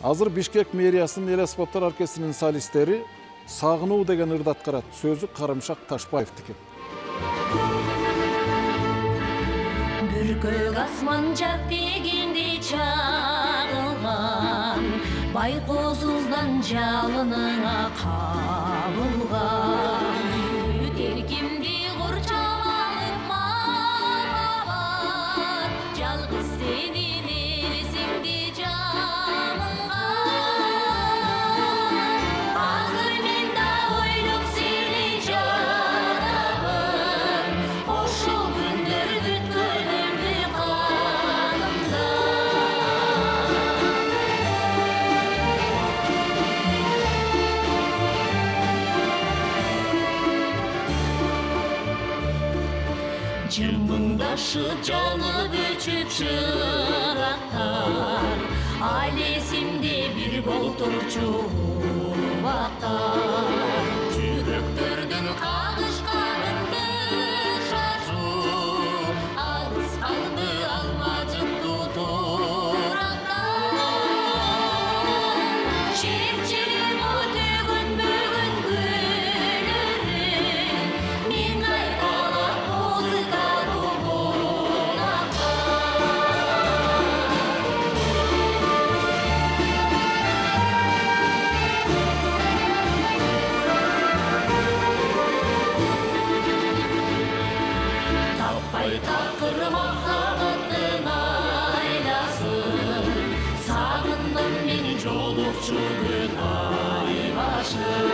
Азыр Бишкек мэриясынын эл аспаптар оркестринин солисттери «Сагынуу» деген ырды аткарат. Сөзү Карымшак Ташбаевдики. Бүркөк асман жак дегенде чагылган, байкоосуздан жалыныңа кабылган. Өтер кимди курчалып махаббат, жалгыз сенин элесиңди жамылган. Азыр мен да ойлоп сени жатамын, ошол күндөрдү өткөнүмдү канымда. Жымыңдашып жанып өчүп чырактар, ал эсимде бир болтурчу убактар. Жүрөктөрдүн кагышканын шачуу, алыс калды алмажыктуу турактар. Чечилип өтөгөнбөгөн күнөрүм, мен кайралап музыкалуу булактар. Таппай такыр махаббаттын айласын, сагындым мен жолукчу күн ай башын.